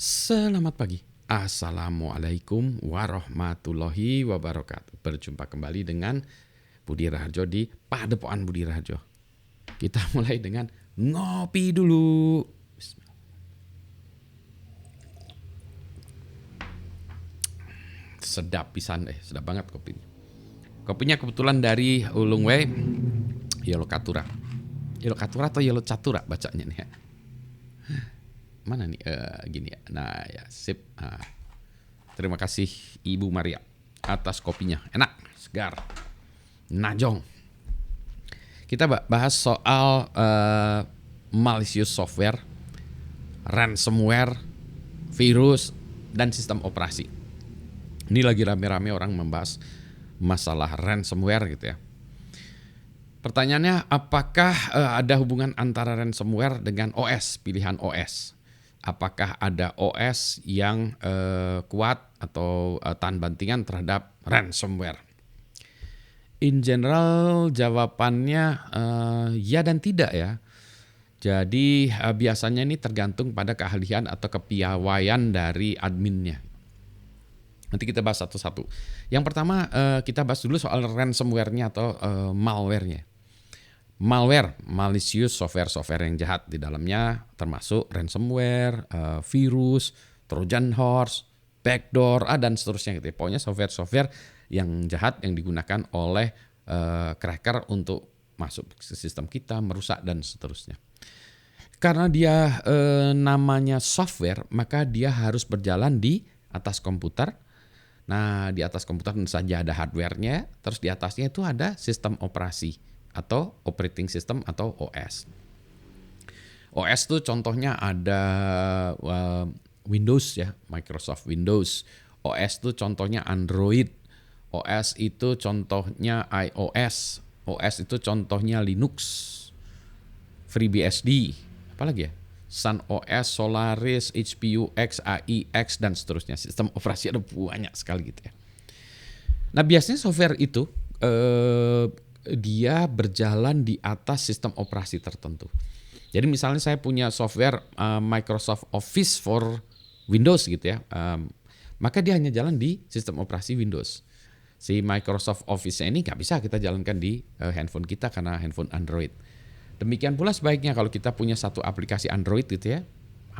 Selamat pagi. Assalamualaikum warahmatullahi wabarakatuh. Berjumpa kembali dengan Budi Raharjo di Padepokan Budi Raharjo. Kita mulai dengan ngopi dulu. Sedap pisan, sedap banget kopinya. Kopinya kebetulan dari Ulung We, Yellow Catura. Yellow Catura atau Yellow Catura bacanya nih ya. Mana nih? Gini ya. Nah ya, sip. Terima kasih Ibu Maria atas kopinya. Enak, segar, najong. Kita bahas soal malicious software, ransomware, virus, dan sistem operasi. Ini lagi rame-rame orang membahas masalah ransomware gitu ya. Pertanyaannya, apakah ada hubungan antara ransomware dengan OS, pilihan OS? Apakah ada OS yang kuat atau tahan bantingan terhadap ransomware? In general jawabannya ya dan tidak ya. Jadi biasanya ini tergantung pada keahlian atau kepiawaian dari adminnya. Nanti kita bahas satu-satu. Yang pertama kita bahas dulu soal ransomware-nya atau malware-nya. Malware, malicious software yang jahat di dalamnya termasuk ransomware, virus, Trojan horse, backdoor, dan seterusnya gitu. Pokoknya software yang jahat yang digunakan oleh cracker untuk masuk ke sistem kita, merusak dan seterusnya. Karena dia namanya software, maka dia harus berjalan di atas komputer. Nah, di atas komputer tentu saja ada hardware-nya, terus di atasnya itu ada sistem operasi atau operating system atau OS. OS tuh contohnya ada Windows ya, Microsoft Windows. OS tuh contohnya Android. OS itu contohnya iOS. OS itu contohnya Linux, FreeBSD, apalagi ya? Sun OS, Solaris, HPUX, AIX dan seterusnya. Sistem operasi ada banyak sekali gitu ya. Nah, biasanya software itu dia berjalan di atas sistem operasi tertentu. Jadi misalnya saya punya software Microsoft Office for Windows gitu ya, maka dia hanya jalan di sistem operasi Windows. Si Microsoft Office ini nggak bisa kita jalankan di handphone kita karena handphone Android. Demikian pula sebaiknya kalau kita punya satu aplikasi Android gitu ya,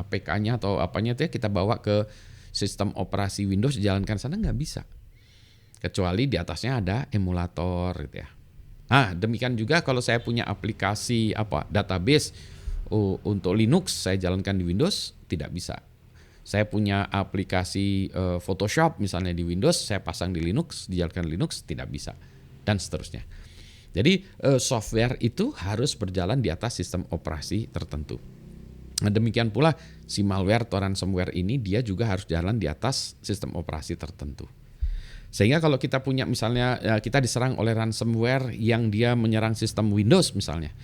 APK-nya atau apanya itu ya, kita bawa ke sistem operasi Windows jalankan sana nggak bisa. Kecuali di atasnya ada emulator gitu ya. Nah, demikian juga kalau saya punya aplikasi database untuk Linux saya jalankan di Windows tidak bisa. Saya punya aplikasi Photoshop misalnya di Windows saya pasang di Linux, dijalankan di Linux tidak bisa dan seterusnya. Jadi software itu harus berjalan di atas sistem operasi tertentu. Nah, demikian pula si malware atau ransomware ini dia juga harus jalan di atas sistem operasi tertentu. Sehingga kalau kita punya misalnya kita diserang oleh ransomware yang dia menyerang sistem Windows misalnya,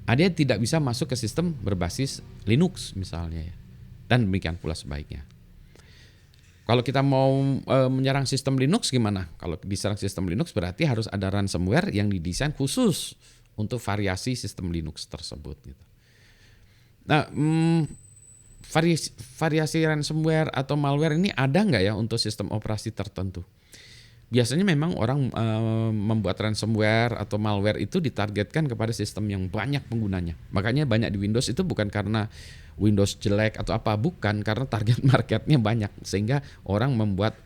dia tidak bisa masuk ke sistem berbasis Linux misalnya ya. Dan demikian pula sebaiknya. Kalau kita mau menyerang sistem Linux gimana? Kalau diserang sistem Linux berarti harus ada ransomware yang didesain khusus untuk variasi sistem Linux tersebut gitu. Nah, variasi ransomware atau malware ini ada nggak ya untuk sistem operasi tertentu? Biasanya memang orang membuat ransomware atau malware itu ditargetkan kepada sistem yang banyak penggunanya. Makanya banyak di Windows itu bukan karena Windows jelek atau apa, bukan, karena target marketnya banyak. Sehingga orang membuat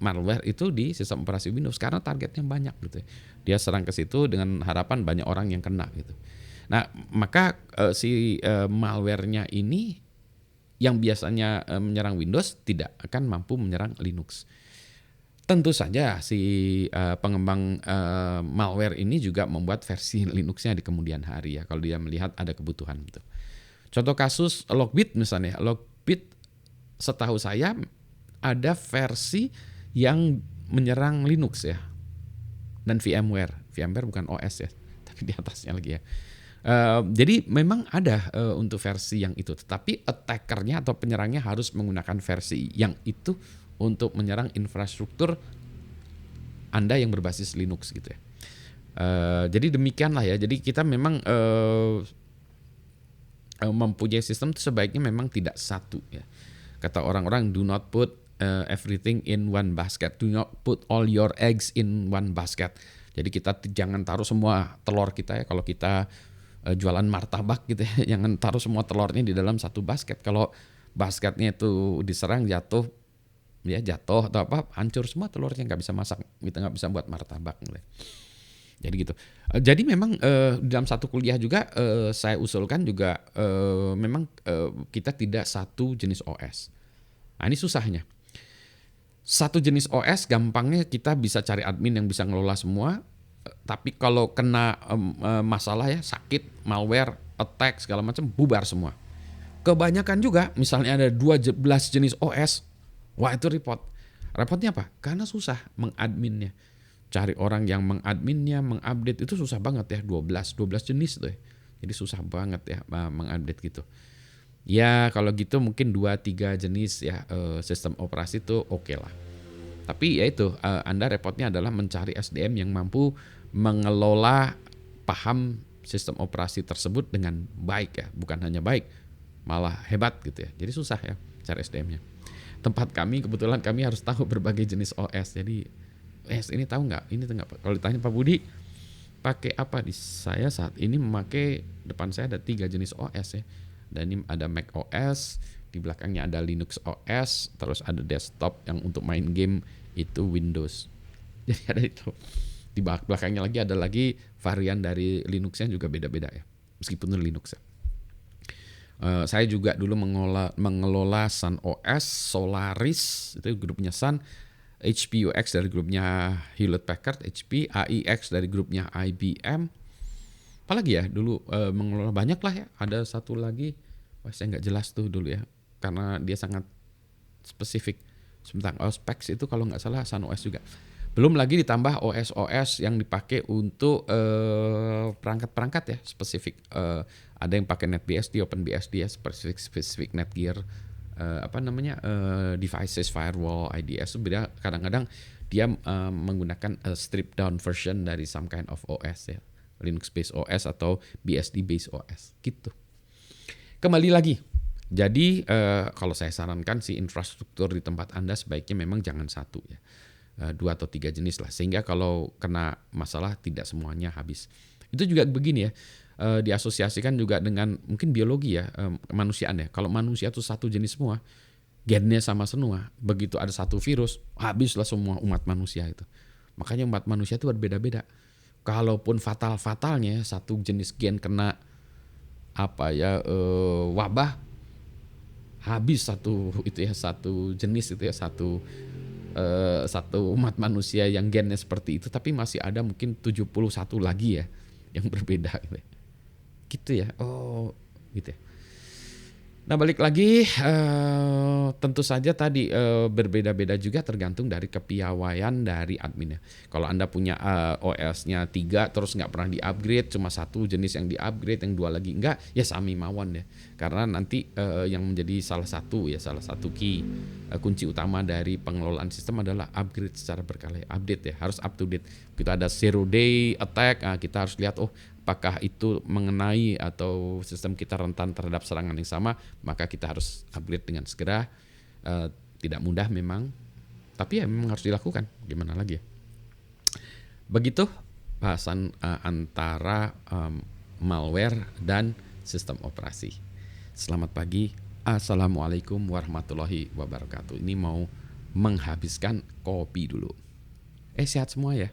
malware itu di sistem operasi Windows karena targetnya banyak gitu. Dia serang ke situ dengan harapan banyak orang yang kena gitu. Nah, maka si malware-nya ini yang biasanya menyerang Windows tidak akan mampu menyerang Linux. Tentu saja si pengembang malware ini juga membuat versi Linuxnya di kemudian hari ya kalau dia melihat ada kebutuhan gitu. Contoh kasus Lockbit misalnya. Lockbit setahu saya ada versi yang menyerang Linux ya. Dan VMware. VMware bukan OS ya, tapi di atasnya lagi ya. Jadi memang ada untuk versi yang itu, tetapi attackernya atau penyerangnya harus menggunakan versi yang itu untuk menyerang infrastruktur Anda yang berbasis Linux gitu ya. Jadi demikianlah ya. Jadi kita memang mempunyai sistem itu sebaiknya memang tidak satu ya. Kata orang-orang, do not put everything in one basket. Do not put all your eggs in one basket. Jadi kita jangan taruh semua telur kita ya. Kalau kita jualan martabak gitu ya, jangan taruh semua telurnya di dalam satu basket. Kalau basketnya itu diserang jatuh atau apa, hancur semua telurnya, nggak bisa masak, kita nggak bisa buat martabak gitu. Jadi gitu. Jadi memang dalam satu kuliah juga saya usulkan juga memang kita tidak satu jenis OS. Nah ini susahnya. Satu jenis OS gampangnya kita bisa cari admin yang bisa ngelola semua. Tapi kalau kena masalah ya, sakit, malware, attack segala macam, bubar semua. Kebanyakan juga misalnya ada 12 jenis OS, wah itu repot. Repotnya apa? Karena susah mengadminnya. Cari orang yang mengadminnya, mengupdate itu susah banget ya, 12 jenis tuh ya. Jadi susah banget ya mengupdate gitu. Ya kalau gitu mungkin 2-3 jenis ya sistem operasi tuh oke lah. Tapi ya itu Anda repotnya adalah mencari SDM yang mampu mengelola, paham sistem operasi tersebut dengan baik ya. Bukan hanya baik, malah hebat gitu ya. Jadi susah ya cari SDM-nya. Tempat kami kebetulan kami harus tahu berbagai jenis OS. Jadi ini tahu nggak? Ini nggak? Kalau ditanya Pak Budi pakai apa, di saya saat ini memakai, depan saya ada 3 jenis OS ya. Dan ini ada Mac OS, di belakangnya ada Linux OS, terus ada desktop yang untuk main game itu Windows. Jadi ada itu. Di belakangnya lagi ada lagi varian dari Linuxnya juga beda-beda ya, meskipun Linux ya. Saya juga dulu mengelola Sun OS, Solaris itu grupnya Sun, HP UX dari grupnya Hewlett Packard HP, AIX dari grupnya IBM. Apalagi ya dulu mengelola banyak lah ya. Ada satu lagi, saya nggak jelas tuh dulu ya, karena dia sangat spesifik. Sebentar, specs itu kalau nggak salah Sun OS juga. Belum lagi ditambah OS yang dipakai untuk perangkat-perangkat ya spesifik. Ada yang pakai NetBSD, OpenBSD ya, spesifik Netgear, devices, firewall, IDS. Beda, kadang-kadang dia menggunakan stripped down version dari some kind of OS ya, Linux based OS atau BSD based OS gitu. Kembali lagi. Jadi kalau saya sarankan sih infrastruktur di tempat Anda sebaiknya memang jangan satu ya. 2 atau 3 jenis lah, sehingga kalau kena masalah tidak semuanya habis. Itu juga begini ya, diasosiasikan juga dengan mungkin biologi ya, kemanusiaan ya. Kalau manusia itu satu jenis semua, gennya sama semua, begitu ada satu virus, habislah semua umat manusia itu. Makanya umat manusia itu berbeda-beda. Kalaupun fatalnya satu jenis gen kena wabah, habis satu jenis itu ya, satu umat manusia yang gennya seperti itu, tapi masih ada mungkin 71 lagi ya yang berbeda gitu ya. Oh gitu ya. Nah balik lagi, tentu saja tadi berbeda-beda juga tergantung dari kepiawaian dari adminnya. Kalau Anda punya OS-nya 3 terus nggak pernah di-upgrade, cuma satu jenis yang di-upgrade, yang 2 lagi enggak, ya sami mawon ya. Karena nanti yang menjadi salah satu kunci utama dari pengelolaan sistem adalah upgrade secara berkala, update ya, harus up to date. Kita ada 0 day attack, kita harus lihat apakah itu mengenai atau sistem kita rentan terhadap serangan yang sama, maka kita harus upgrade dengan segera. Tidak mudah memang, tapi ya memang harus dilakukan, gimana lagi ya. Begitu bahasan antara malware dan sistem operasi. Selamat pagi, assalamualaikum warahmatullahi wabarakatuh. Ini mau menghabiskan kopi dulu. Sehat semua ya.